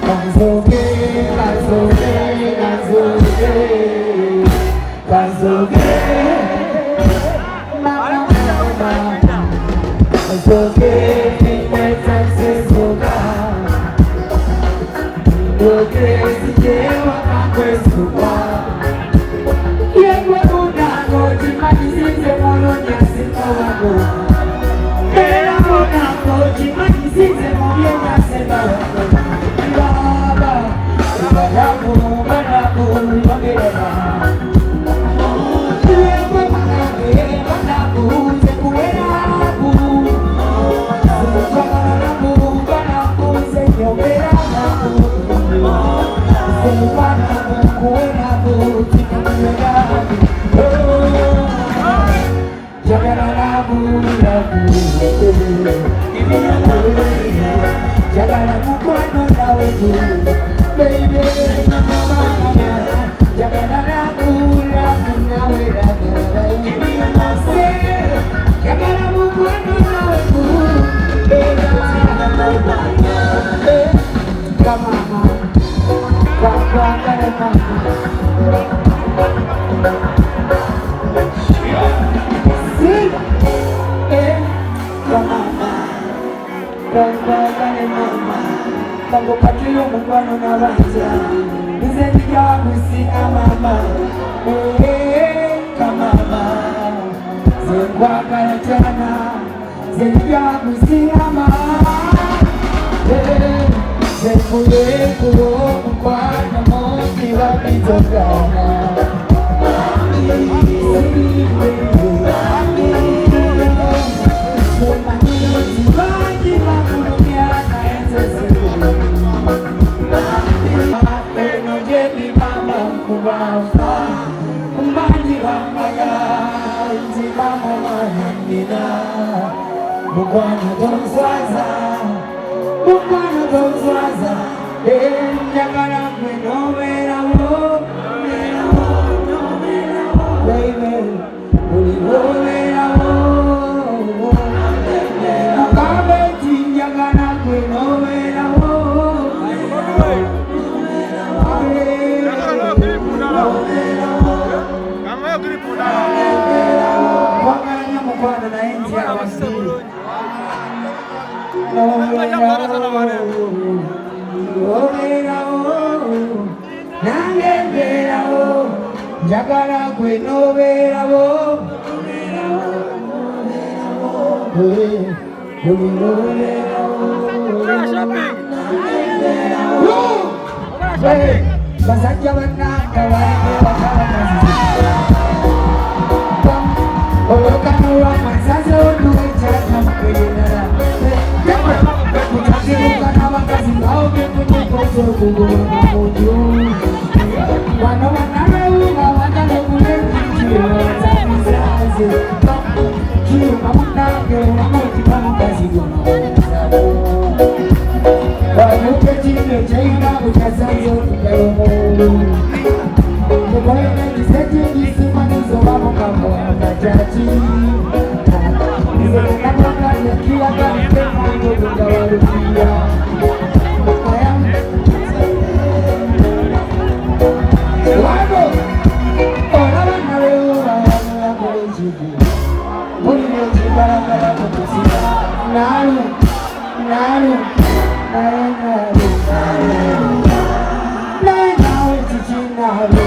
간소게 간소게 간소게 간소게 마마마마 간소게 내 찬스소가 너게 시제와 바꿀수가 예고보다고 지만이 세세모노냐 세모하고 에라보다고 지만이 세세모노냐 세모하고 Barabu, barabu, bagera. Tuwe manabe, barabu, sekuerabu. Barabu, barabu, senyoberabu. Sekubarabu, kuerabu, tikamuerabu. Jagarabu, rabu, jagarabu, kwano nawe tu. Baby, Tango patio mungwano na wanja Nize diya kusina mama Kamama Zengwa kaya jana Zengya kusina mama Zengule kulo mungwana moki wapitokana Mukwana don't swaza, Njagara no vera wo, baby, no vera wo, Kabeti Njagara no vera wo, Wakanya mukwana na India wasili. Jagara kwe no vera wo, Basakya wana kawaii wakala Olokano wa masazo nuwe chana mkwena Kuchaziruka na wakazi ngao kwenye koso kuguwa mojo Wano wanareuga wanale kule kichio za mizazi Kiyo kamunake wamoti kamukazi guna Wanuke chile chaina kuchazazo kukayomo Kukoye kiseti jisimanizo wamo kamo wakachachi Nizo kukatoka nekia kanipema Kukuga warukia Wano Ola wana leo wano ya kule chiki Muni yoji barabara kukusina Naru Naru Naru Naru Naru Naru chichi naru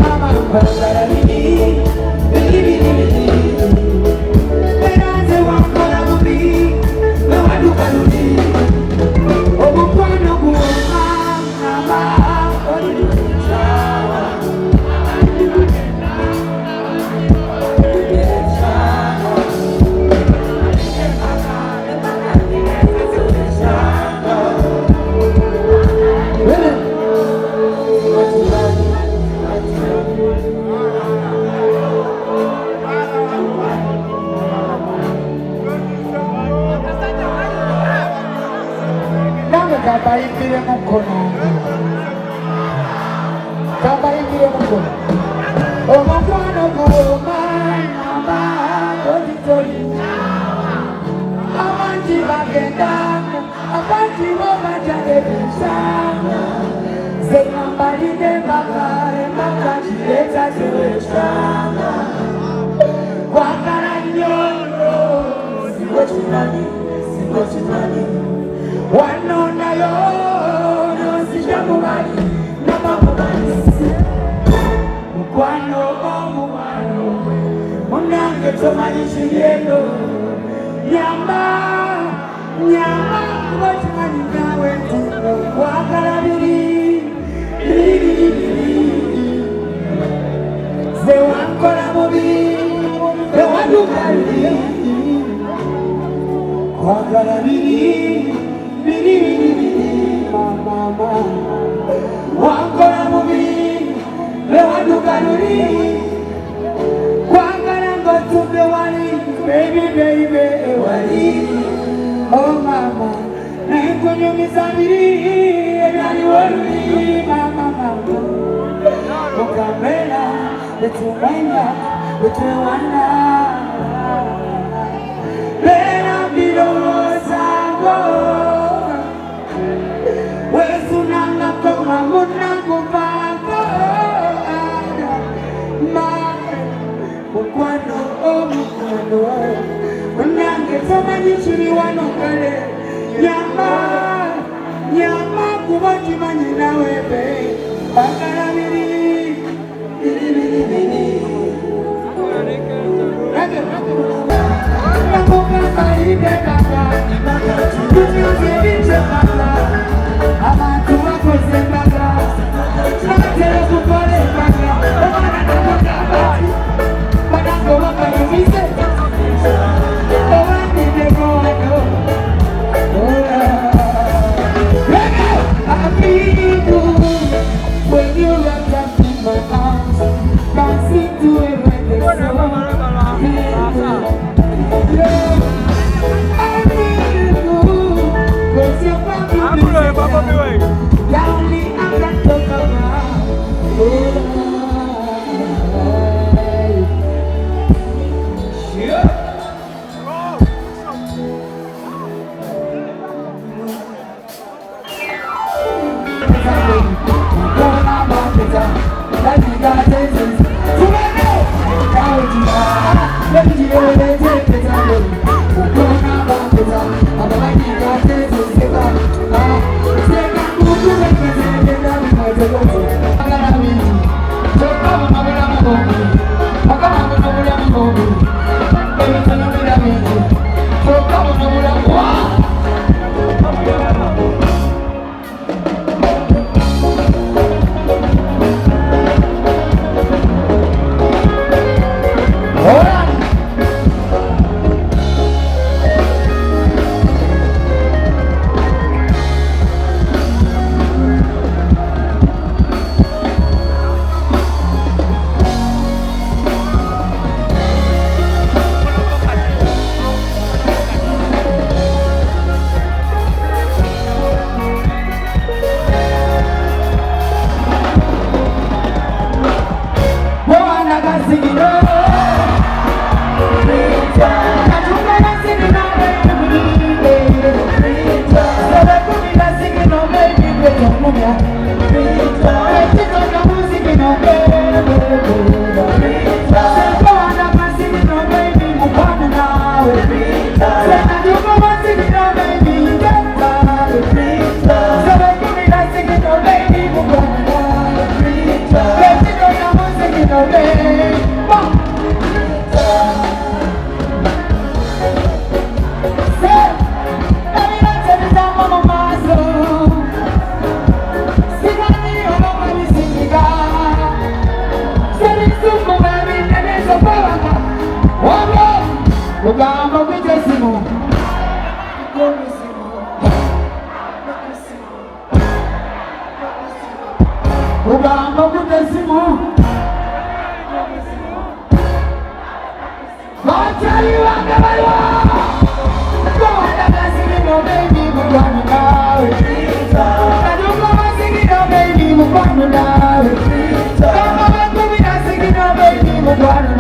Mama, kabayingire mukono kabayingire mukono omukwano gumanyamba otitori abangi bagenda abangi bobaja ebisanga zenyambalide embaka kireta zewesanga kwagala nnyo singokimanyi wanonayo nonzija mubali namamubalisi mukwano omukwano munange tomanyi kigendo nyamba kuba kimanyi nawe kwagala biri zewankola mubi ewaduka biri kwagala biri mama wankola mubi ewaduka luli kwagala ngotumbe wali baby ewali oh mama nenkunyumiza biri ebyaliwo luli mama ukamela betumanya betewana lera bilozango wesunanga koma munangu pako mukwano omukwano munange tomanyi kiri wano kale nyama kuba kimanyi nawe be bagala biri abantu bakoze embaga nabatera kukola embaga omwana namugambati banango bakayumize obandidegowano I feel good when you wrap up in my arms, dancing to it when the sun I feel good, 'cause you're probably down the island to come oh baby, we're running out. I don't know what's singing, oh baby, we're running out. Come on, baby, I'm singing, oh baby, we're running out.